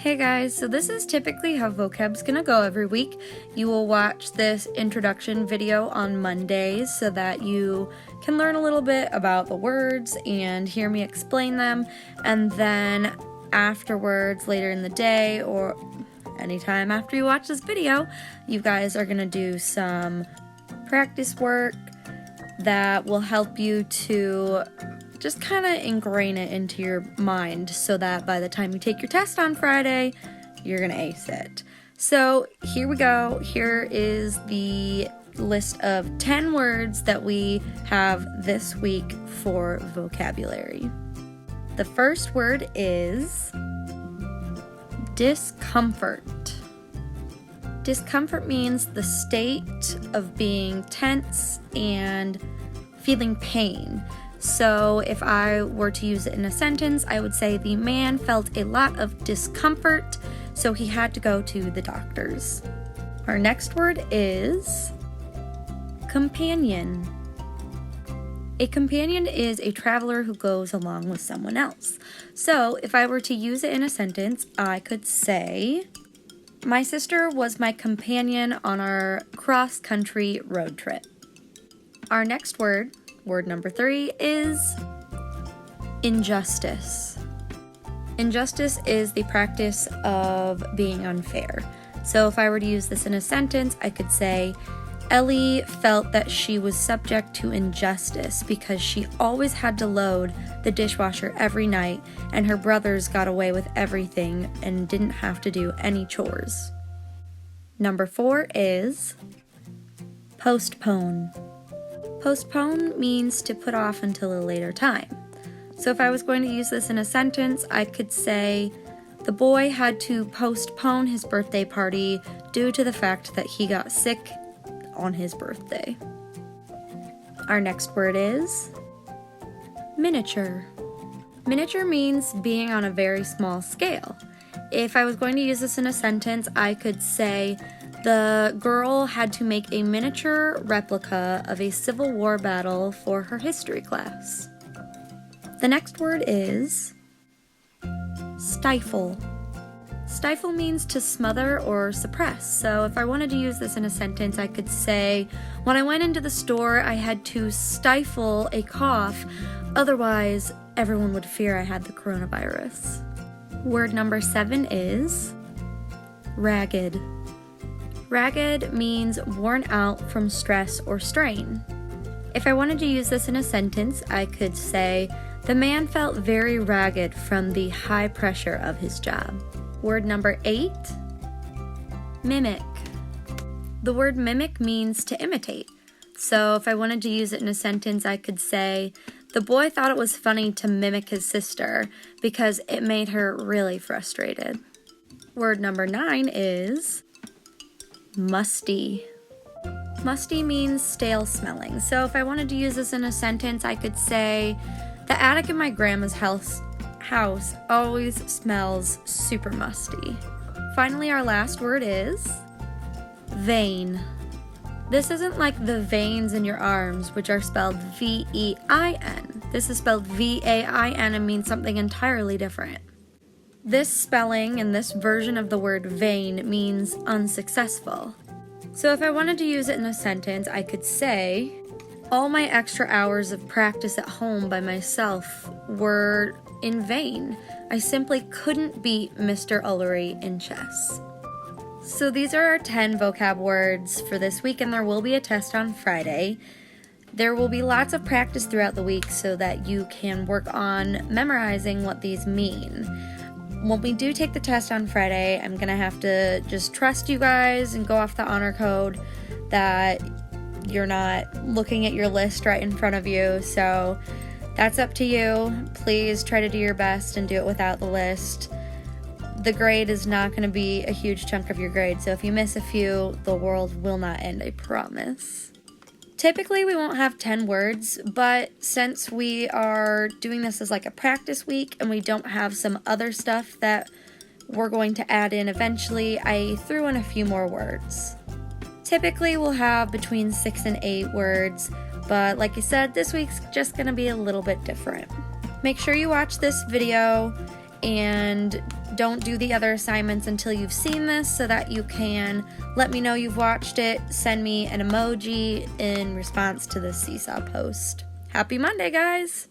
Hey guys, so this is typically how vocab's gonna go every week. You will watch this introduction video on Mondays so that you can learn a little bit about the words and hear me explain them, and then afterwards, later in the day or anytime after you watch this video, you guys are gonna do some practice work that will help you to just kind of ingrain it into your mind so that by the time you take your test on Friday, you're gonna ace it. So here we go. Here is the list of 10 words that we have this week for vocabulary. The first word is discomfort. Discomfort means the state of being tense and feeling pain. So if I were to use it in a sentence, I would say the man felt a lot of discomfort, so he had to go to the doctors. Our next word is companion. A companion is a traveler who goes along with someone else. So if I were to use it in a sentence, I could say, my sister was my companion on our cross-country road trip. Our next word number 3 is injustice. Injustice is the practice of being unfair. So if I were to use this in a sentence, I could say, Ellie felt that she was subject to injustice because she always had to load the dishwasher every night, and her brothers got away with everything and didn't have to do any chores. Number 4 is postpone. Postpone means to put off until a later time. So if I was going to use this in a sentence, I could say, the boy had to postpone his birthday party due to the fact that he got sick on his birthday. Our next word is miniature. Miniature means being on a very small scale. If I was going to use this in a sentence, I could say, the girl had to make a miniature replica of a Civil War battle for her history class. The next word is stifle. Stifle means to smother or suppress. So if I wanted to use this in a sentence, I could say, when I went into the store, I had to stifle a cough, otherwise everyone would fear I had the coronavirus. Word number 7 is ragged. Ragged means worn out from stress or strain. If I wanted to use this in a sentence, I could say, the man felt very ragged from the high pressure of his job. Word number 8, mimic. The word mimic means to imitate. So if I wanted to use it in a sentence, I could say, the boy thought it was funny to mimic his sister because it made her really frustrated. Word number 9 is musty. Musty means stale smelling. So if I wanted to use this in a sentence, I could say, the attic in my grandma's house always smells super musty. Finally, our last word is vein. This isn't like the veins in your arms, which are spelled V-E-I-N. This is spelled V-A-I-N and means something entirely different. This spelling and this version of the word vein means unsuccessful. So if I wanted to use it in a sentence, I could say, all my extra hours of practice at home by myself were in vain. I simply couldn't beat Mr. Ullery in chess. So these are our 10 vocab words for this week, and there will be a test on Friday. There will be lots of practice throughout the week so that you can work on memorizing what these mean. When we do take the test on Friday, I'm going to have to just trust you guys and go off the honor code that you're not looking at your list right in front of you. So that's up to you. Please try to do your best and do it without the list. The grade is not going to be a huge chunk of your grade, so if you miss a few, the world will not end, I promise. Typically, we won't have 10 words, but since we are doing this as like a practice week and we don't have some other stuff that we're going to add in eventually, I threw in a few more words. Typically, we'll have between 6 and 8 words, but like I said, this week's just going to be a little bit different. Make sure you watch this video and don't do the other assignments until you've seen this so that you can let me know you've watched it. Send me an emoji in response to this Seesaw post. Happy Monday, guys!